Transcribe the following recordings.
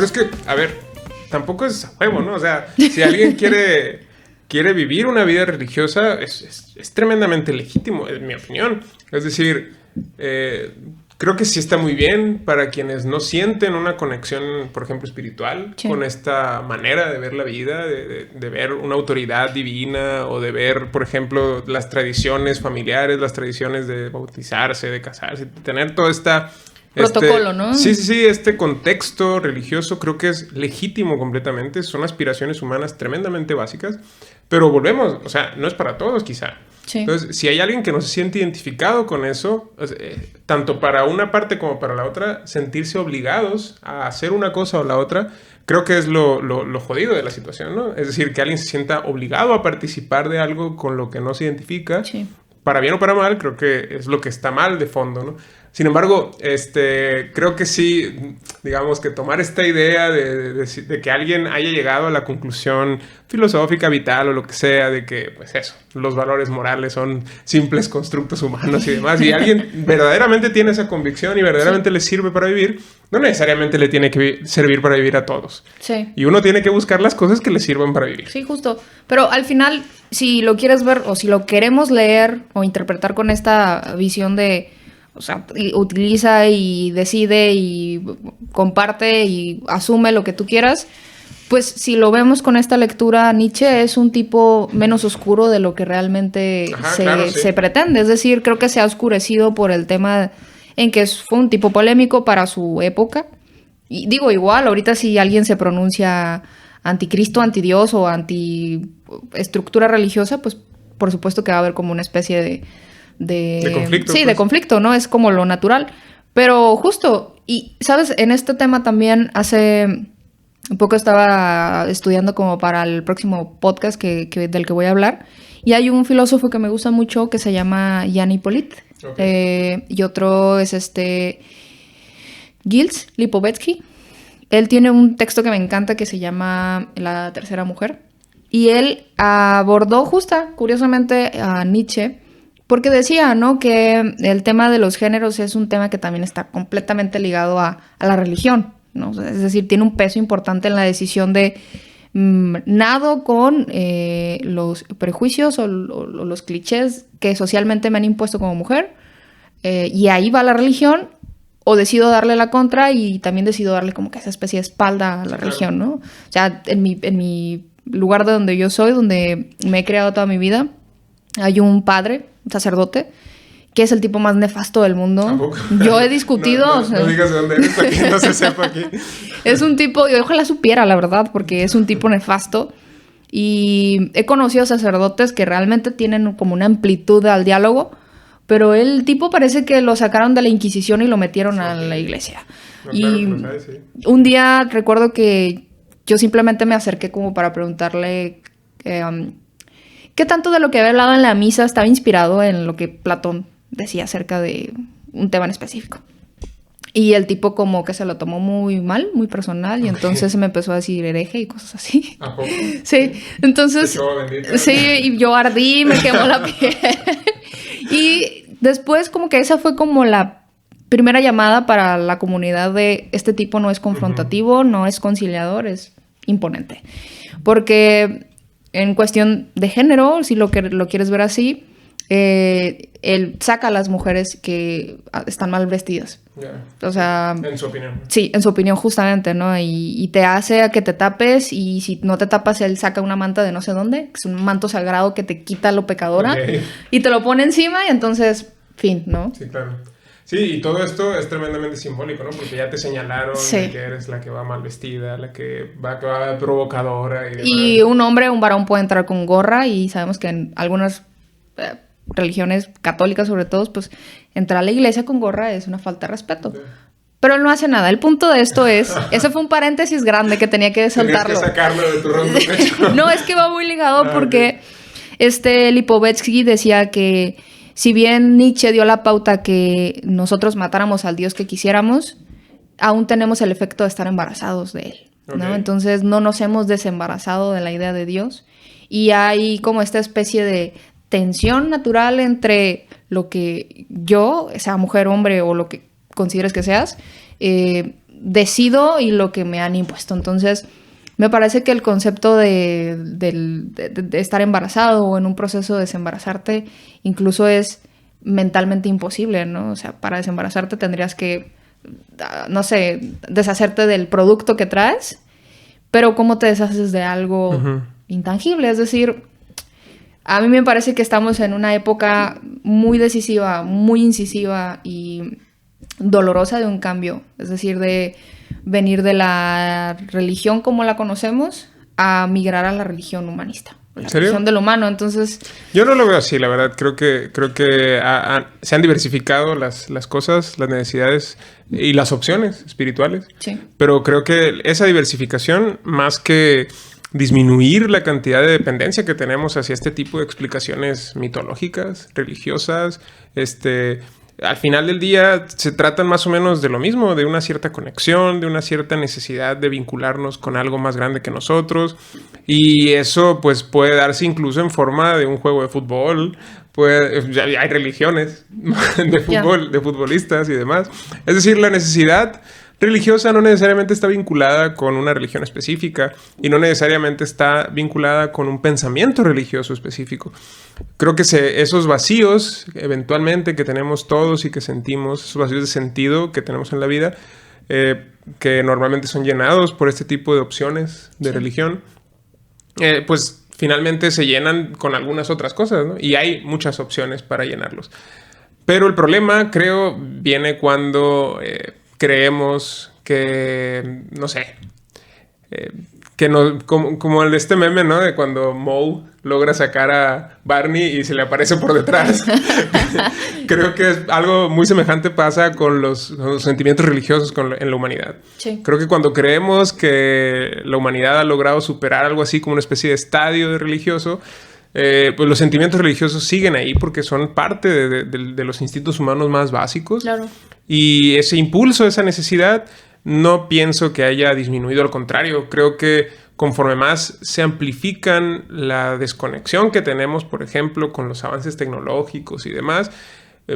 es que, a ver, tampoco es a huevo, ¿no? O sea, si alguien quiere vivir una vida religiosa, es tremendamente legítimo, en mi opinión. Es decir, creo que sí está muy bien para quienes no sienten una conexión, por ejemplo, espiritual, sí, con esta manera de ver la vida, de ver una autoridad divina, o de ver, por ejemplo, las tradiciones familiares, las tradiciones de bautizarse, de casarse, de tener toda esta... protocolo, ¿no? Sí, este contexto religioso creo que es legítimo completamente. Son aspiraciones humanas tremendamente básicas, pero volvemos, o sea, no es para todos quizá. Sí. Entonces, si hay alguien que no se siente identificado con eso, tanto para una parte como para la otra, sentirse obligados a hacer una cosa o la otra, creo que es lo jodido de la situación, ¿no? Es decir, que alguien se sienta obligado a participar de algo con lo que no se identifica, sí, para bien o para mal, creo que es lo que está mal de fondo, ¿no? Sin embargo, creo que sí, digamos que tomar esta idea de que alguien haya llegado a la conclusión filosófica, vital o lo que sea, de que, pues eso, los valores morales son simples constructos humanos y demás, y alguien verdaderamente tiene esa convicción y verdaderamente, sí, le sirve para vivir, no necesariamente le tiene que servir para vivir a todos. Sí. Y uno tiene que buscar las cosas que le sirvan para vivir. Sí, justo. Pero al final, si lo quieres ver o si lo queremos leer o interpretar con esta visión de... O sea, utiliza y decide y comparte y asume lo que tú quieras. Pues si lo vemos con esta lectura, Nietzsche es un tipo menos oscuro de lo que realmente se pretende. Es decir, creo que se ha oscurecido por el tema en que fue un tipo polémico para su época. Y digo, igual, ahorita si alguien se pronuncia anticristo, antidios o antiestructura religiosa, pues por supuesto que va a haber como una especie de conflicto. Sí, pues, de conflicto, ¿no? Es como lo natural. Pero justo, y sabes, en este tema también hace un poco estaba estudiando como para el próximo podcast del que voy a hablar. Y hay un filósofo que me gusta mucho que se llama Jan Hippolyte. Okay. Y otro es Gilles Lipovetsky. Él tiene un texto que me encanta que se llama La tercera mujer. Y él abordó curiosamente a Nietzsche, porque decía, ¿no?, que el tema de los géneros es un tema que también está completamente ligado a la religión, ¿no? Es decir, tiene un peso importante en la decisión de nado con los prejuicios o los clichés que socialmente me han impuesto como mujer, y ahí va la religión, o decido darle la contra y también decido darle como que esa especie de espalda a la religión, ¿no? O sea, en mi lugar de donde yo soy, donde me he creado toda mi vida, hay un padre, un sacerdote, que es el tipo más nefasto del mundo. ¿Tampoco? Yo he discutido... No digas de dónde eres para que no se sepa aquí. Es un tipo... Yo ojalá supiera, la verdad, porque es un tipo nefasto. Y he conocido sacerdotes que realmente tienen como una amplitud al diálogo, pero el tipo parece que lo sacaron de la Inquisición y lo metieron a la iglesia. No, y claro, sabes, sí. Un día recuerdo que yo simplemente me acerqué como para preguntarle... ¿qué tanto de lo que había hablado en la misa estaba inspirado en lo que Platón decía acerca de un tema en específico? Y el tipo como que se lo tomó muy mal, muy personal, y entonces me empezó a decir hereje y cosas así. ¿A poco? Sí, entonces... Sí, y yo ardí, me quemó la piel. Y después como que esa fue como la primera llamada para la comunidad de este tipo no es confrontativo, no es conciliador, es imponente. Porque... En cuestión de género, si lo quieres ver así, él saca a las mujeres que están mal vestidas. Yeah. O sea... En su opinión. Sí, en su opinión justamente, ¿no? Y te hace a que te tapes, y si no te tapas, él saca una manta de no sé dónde, que es un manto sagrado que te quita lo pecadora, y te lo pone encima, y entonces, fin, ¿no? Sí, claro. Sí, y todo esto es tremendamente simbólico, ¿no? Porque ya te señalaron de que eres la que va mal vestida, la que va provocadora y demás. Y un varón puede entrar con gorra, y sabemos que en algunas religiones católicas sobre todo, pues entrar a la iglesia con gorra es una falta de respeto. Sí. Pero él no hace nada. El punto de esto es... Ese fue un paréntesis grande que tenía que saltarlo. Tenías que sacarlo de tu ronco pecho. No, es que va muy ligado porque Lipovetsky decía que si bien Nietzsche dio la pauta que nosotros matáramos al Dios que quisiéramos, aún tenemos el efecto de estar embarazados de él, ¿no? Entonces no nos hemos desembarazado de la idea de Dios, y hay como esta especie de tensión natural entre lo que yo, sea mujer, hombre o lo que consideres que seas, decido y lo que me han impuesto. Entonces, me parece que el concepto de estar embarazado o en un proceso de desembarazarte incluso es mentalmente imposible, ¿no? O sea, para desembarazarte tendrías que, no sé, deshacerte del producto que traes, pero ¿cómo te deshaces de algo intangible? Es decir, a mí me parece que estamos en una época muy decisiva, muy incisiva y dolorosa de un cambio. Es decir, de venir de la religión como la conocemos a migrar a la religión humanista. La religión del humano, entonces... Yo no lo veo así, la verdad. Creo que se han diversificado las cosas, las necesidades y las opciones espirituales. Sí. Pero creo que esa diversificación, más que disminuir la cantidad de dependencia que tenemos hacia este tipo de explicaciones mitológicas, religiosas, al final del día se tratan más o menos de lo mismo, de una cierta conexión, de una cierta necesidad de vincularnos con algo más grande que nosotros. Y eso pues puede darse incluso en forma de un juego de fútbol. Hay religiones de fútbol, de futbolistas y demás. Es decir, la necesidad religiosa no necesariamente está vinculada con una religión específica y no necesariamente está vinculada con un pensamiento religioso específico. Creo que esos vacíos eventualmente que tenemos todos y que sentimos, esos vacíos de sentido que tenemos en la vida, que normalmente son llenados por este tipo de opciones de religión, pues finalmente se llenan con algunas otras cosas, ¿no? Y hay muchas opciones para llenarlos. Pero el problema, creo, viene cuando creemos que, no sé, que no, como el de este meme, ¿no? De cuando Moe logra sacar a Barney y se le aparece por detrás. Creo que es algo muy semejante pasa con los sentimientos religiosos en la humanidad. Sí. Creo que cuando creemos que la humanidad ha logrado superar algo así como una especie de estadio religioso, pues los sentimientos religiosos siguen ahí porque son parte de los instintos humanos más básicos. Claro. Y ese impulso, esa necesidad, no pienso que haya disminuido, al contrario. Creo que conforme más se amplifican la desconexión que tenemos, por ejemplo, con los avances tecnológicos y demás,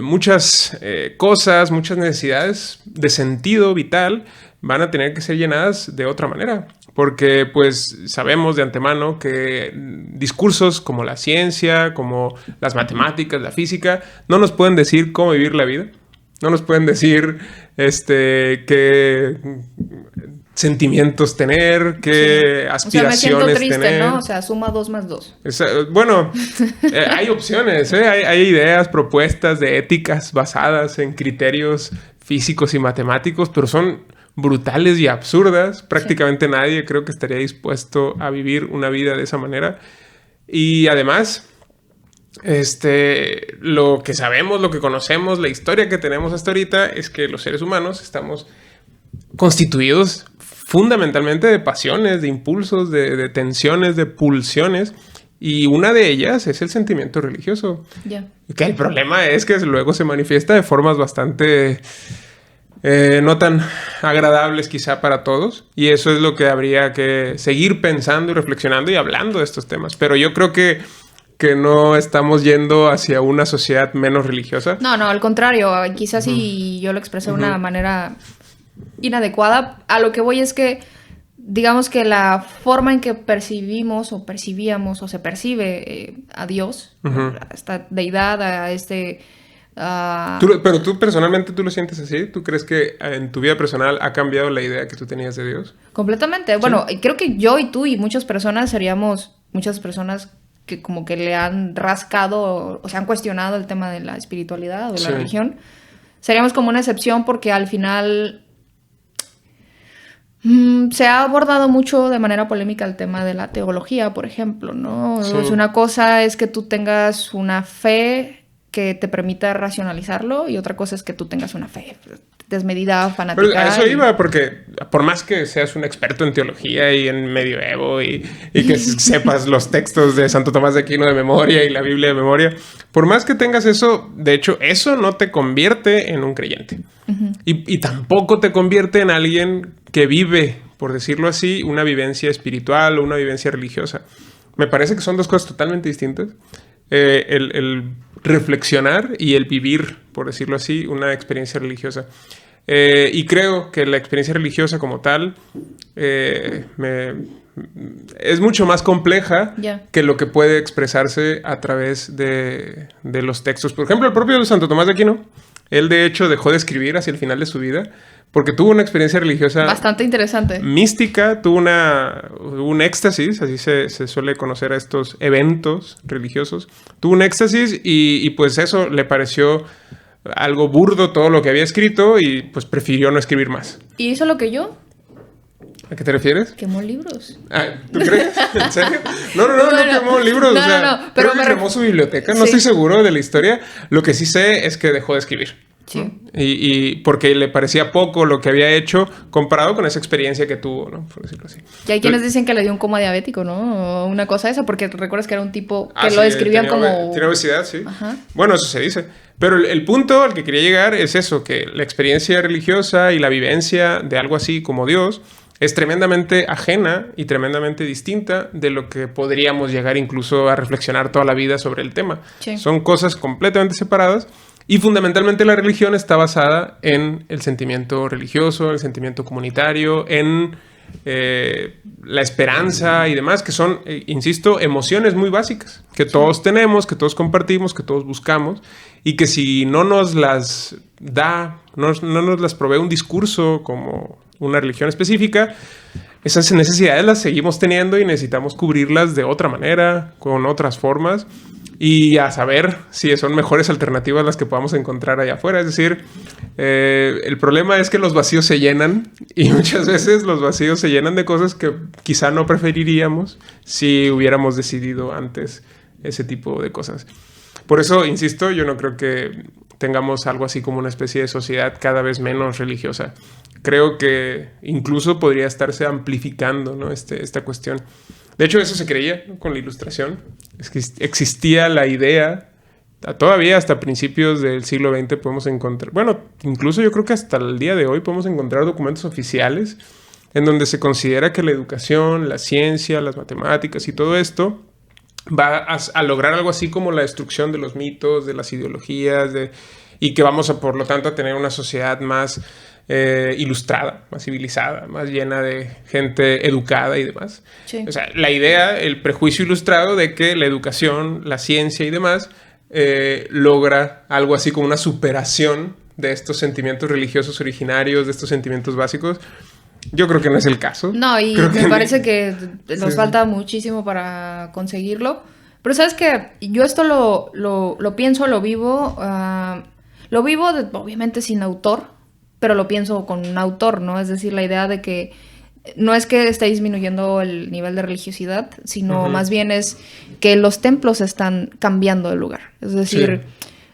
muchas cosas, muchas necesidades de sentido vital van a tener que ser llenadas de otra manera. Porque pues sabemos de antemano que discursos como la ciencia, como las matemáticas, la física, no nos pueden decir cómo vivir la vida. No nos pueden decir qué sentimientos tener, qué aspiraciones tener. O sea, me siento triste, ¿no? O sea, suma 2 más 2. Bueno, hay opciones, hay ideas, propuestas de éticas basadas en criterios físicos y matemáticos, pero son brutales y absurdas. Prácticamente nadie creo que estaría dispuesto a vivir una vida de esa manera. Y además, lo que sabemos, lo que conocemos, la historia que tenemos hasta ahorita es que los seres humanos estamos constituidos fundamentalmente de pasiones, de impulsos, de tensiones, de pulsiones. Y una de ellas es el sentimiento religioso. Yeah. Que el problema es que luego se manifiesta de formas bastante no tan agradables quizá para todos. Y eso es lo que habría que seguir pensando y reflexionando y hablando de estos temas. Pero yo creo que no estamos yendo hacia una sociedad menos religiosa. No, al contrario. Quizás si yo lo expresé de una manera inadecuada. A lo que voy es que, digamos que la forma en que percibimos o percibíamos o se percibe a Dios, a esta deidad, a Pero tú personalmente, ¿tú lo sientes así? ¿Tú crees que en tu vida personal ha cambiado la idea que tú tenías de Dios? Completamente. ¿Sí? Bueno, creo que yo y tú y muchas personas seríamos muchas personas que como que le han rascado o se han cuestionado el tema de la espiritualidad o de la religión. Seríamos como una excepción porque al final se ha abordado mucho de manera polémica el tema de la teología, por ejemplo, ¿no? Sí. Una cosa es que tú tengas una fe que te permita racionalizarlo y otra cosa es que tú tengas una fe desmedida, fanática. Pero a eso iba, porque por más que seas un experto en teología y en medioevo y que sepas los textos de Santo Tomás de Aquino de memoria y la Biblia de memoria, por más que tengas eso, de hecho, eso no te convierte en un creyente. Y tampoco te convierte en alguien que vive, por decirlo así, una vivencia espiritual o una vivencia religiosa. Me parece que son dos cosas totalmente distintas. El reflexionar y el vivir, por decirlo así, una experiencia religiosa. Y creo que la experiencia religiosa como tal es mucho más compleja que lo que puede expresarse a través de los textos. Por ejemplo, el propio Santo Tomás de Aquino, él de hecho dejó de escribir hacia el final de su vida porque tuvo una experiencia religiosa bastante interesante, mística, tuvo un éxtasis, así se suele conocer a estos eventos religiosos. Tuvo un éxtasis y pues eso le pareció algo burdo todo lo que había escrito y pues prefirió no escribir más. ¿Y hizo lo que yo? ¿A qué te refieres? Quemó libros. ¿Tú crees? ¿En serio? No quemó libros. No, pero creo que quemó su biblioteca. No estoy seguro de la historia. Lo que sí sé es que dejó de escribir. Sí. ¿No? Y porque le parecía poco lo que había hecho comparado con esa experiencia que tuvo, ¿no? Por decirlo así. Y hay quienes dicen que le dio un coma diabético, ¿no? O una cosa esa, porque recuerdas que era un tipo que lo describían como... Tiene obesidad, sí. Ajá. Bueno, eso se dice. Pero el punto al que quería llegar es eso, que la experiencia religiosa y la vivencia de algo así como Dios es tremendamente ajena y tremendamente distinta de lo que podríamos llegar incluso a reflexionar toda la vida sobre el tema. Sí. Son cosas completamente separadas y fundamentalmente la religión está basada en el sentimiento religioso, el sentimiento comunitario, en la esperanza y demás, que son, insisto, emociones muy básicas que todos tenemos, que todos compartimos, que todos buscamos y que si no nos las da, no nos las provee un discurso como una religión específica, esas necesidades las seguimos teniendo y necesitamos cubrirlas de otra manera, con otras formas y a saber si son mejores alternativas las que podamos encontrar allá afuera. Es decir, el problema es que los vacíos se llenan y muchas veces los vacíos se llenan de cosas que quizá no preferiríamos si hubiéramos decidido antes ese tipo de cosas. Por eso, insisto, yo no creo que tengamos algo así como una especie de sociedad cada vez menos religiosa. Creo que incluso podría estarse amplificando, ¿no? esta cuestión. De hecho, eso se creía, ¿no? Con la Ilustración. Es que existía la idea, todavía hasta principios del siglo XX podemos encontrar, bueno, incluso yo creo que hasta el día de hoy podemos encontrar documentos oficiales en donde se considera que la educación, la ciencia, las matemáticas y todo esto va a lograr algo así como la destrucción de los mitos, de las ideologías, y que vamos a, por lo tanto, a tener una sociedad más ilustrada, más civilizada, más llena de gente educada y demás. Sí. O sea, la idea, el prejuicio ilustrado de que la educación, la ciencia y demás logra algo así como una superación de estos sentimientos religiosos originarios, de estos sentimientos básicos. Yo creo que no es el caso. No, y me parece que nos falta muchísimo para conseguirlo. Pero sabes que yo esto lo pienso, lo vivo obviamente sin autor, pero lo pienso con un autor, ¿no? Es decir, la idea de que no es que esté disminuyendo el nivel de religiosidad, sino más bien es que los templos están cambiando de lugar. Es decir,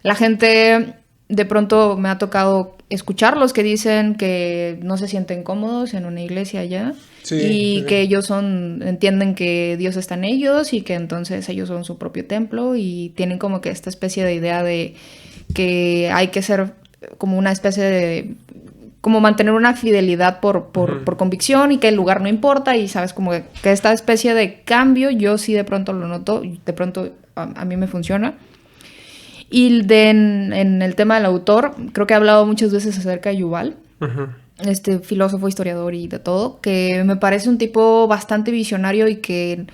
la gente, de pronto me ha tocado escucharlos que dicen que no se sienten cómodos en una iglesia allá que ellos entienden que Dios está en ellos y que entonces ellos son su propio templo y tienen como que esta especie de idea de que hay que ser como una especie de... como mantener una fidelidad por convicción y que el lugar no importa y sabes como que esta especie de cambio yo sí de pronto lo noto, de pronto a mí me funciona. Y en el tema del autor, creo que he hablado muchas veces acerca de Yuval, este filósofo, historiador y de todo, que me parece un tipo bastante visionario y que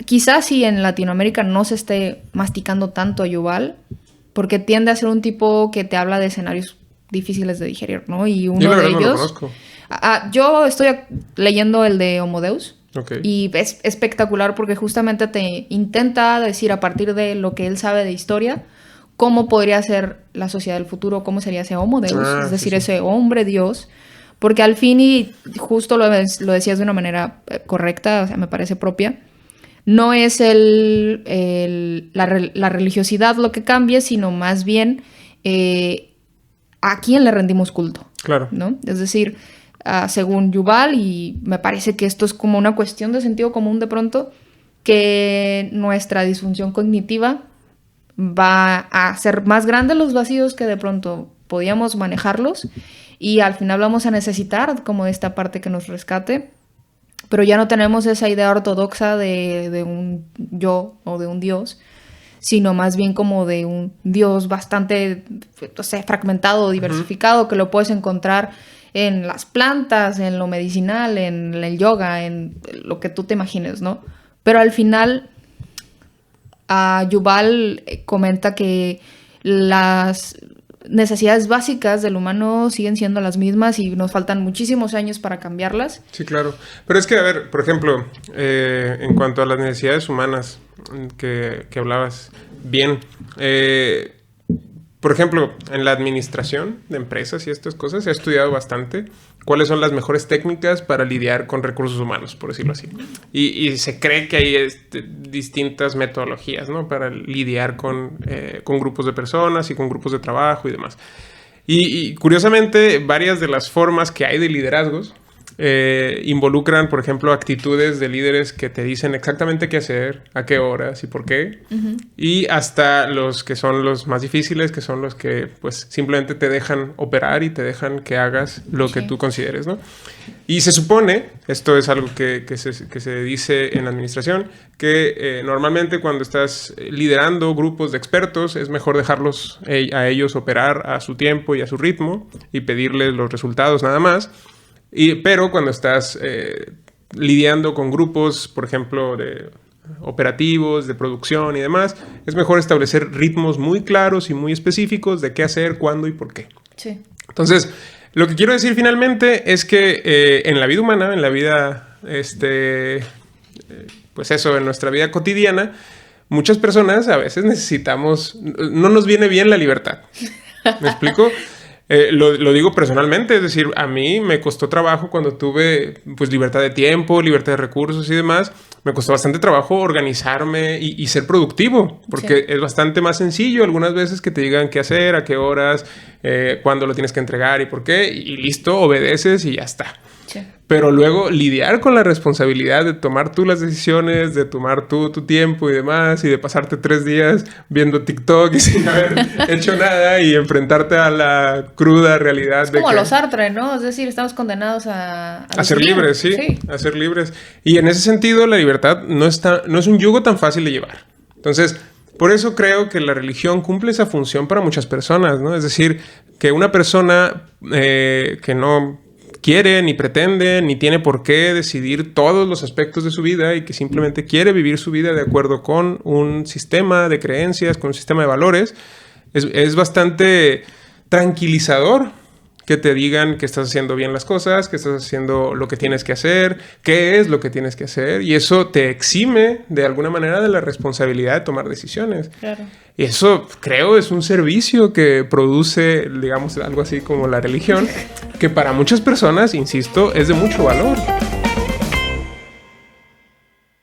quizás si en Latinoamérica no se esté masticando tanto a Yuval, porque tiende a ser un tipo que te habla de escenarios difíciles de digerir, ¿no? Y uno de ellos... No lo conozco. Yo estoy leyendo el de Homo Deus. Okay. Y es espectacular porque justamente te intenta decir a partir de lo que él sabe de historia cómo podría ser la sociedad del futuro, cómo sería ese Homo Deus, es decir, ese hombre Dios, porque al fin, y justo lo decías de una manera correcta, o sea, me parece propia, no es la religiosidad lo que cambia, sino más bien a quién le rendimos culto. Claro. ¿No? Es decir, según Yuval, y me parece que esto es como una cuestión de sentido común de pronto, que nuestra disfunción cognitiva va a hacer más grandes los vacíos que de pronto podíamos manejarlos y al final vamos a necesitar como esta parte que nos rescate, pero ya no tenemos esa idea ortodoxa de un yo o de un Dios, sino más bien como de un Dios bastante, no sé, fragmentado, diversificado, que lo puedes encontrar en las plantas, en lo medicinal, en el yoga, en lo que tú te imagines, ¿no? Pero al final, Yuval comenta que las necesidades básicas del humano siguen siendo las mismas y nos faltan muchísimos años para cambiarlas. Sí, claro. Pero es que, a ver, por ejemplo, en cuanto a las necesidades humanas que hablabas bien, por ejemplo, en la administración de empresas y estas cosas se ha estudiado bastante cuáles son las mejores técnicas para lidiar con recursos humanos, por decirlo así. Y se cree que hay distintas metodologías, ¿no? Para lidiar con grupos de personas y con grupos de trabajo y demás. Y curiosamente, varias de las formas que hay de liderazgos involucran, por ejemplo, actitudes de líderes que te dicen exactamente qué hacer, a qué horas y por qué. Y hasta los que son los más difíciles, que son los que pues simplemente te dejan operar y te dejan que hagas lo que tú consideres, ¿no? Y se supone, esto es algo que se dice en la administración, que normalmente cuando estás liderando grupos de expertos es mejor dejarlos a ellos operar a su tiempo y a su ritmo y pedirles los resultados nada más. Pero cuando estás lidiando con grupos, por ejemplo, de operativos, de producción y demás, es mejor establecer ritmos muy claros y muy específicos de qué hacer, cuándo y por qué. Sí. Entonces, lo que quiero decir finalmente es que en la vida humana, en la vida, pues eso, en nuestra vida cotidiana, muchas personas a veces necesitamos, no nos viene bien la libertad. ¿Me explico? Lo digo personalmente, es decir, a mí me costó trabajo cuando tuve pues libertad de tiempo, libertad de recursos y demás. Me costó bastante trabajo organizarme y ser productivo, porque es bastante más sencillo algunas veces que te digan qué hacer, a qué horas, cuándo lo tienes que entregar y por qué, y listo, obedeces y ya está. Sí. Pero luego lidiar con la responsabilidad de tomar tú las decisiones, de tomar tú tu tiempo y demás, y de pasarte 3 días viendo TikTok y sin haber hecho nada y enfrentarte a la cruda realidad. Es como los Sartre, ¿no? Es decir, estamos condenados a ser libres, sí, a ser libres. Y en ese sentido la libertad no es un yugo tan fácil de llevar. Entonces, por eso creo que la religión cumple esa función para muchas personas, ¿no? Es decir, que una persona que no quiere, ni pretende, ni tiene por qué decidir todos los aspectos de su vida y que simplemente quiere vivir su vida de acuerdo con un sistema de creencias, con un sistema de valores, es bastante tranquilizador que te digan que estás haciendo bien las cosas, que estás haciendo lo que tienes que hacer, qué es lo que tienes que hacer, y eso te exime de alguna manera de la responsabilidad de tomar decisiones. Claro. Y eso, creo, es un servicio que produce, digamos, algo así como la religión, que para muchas personas, insisto, es de mucho valor.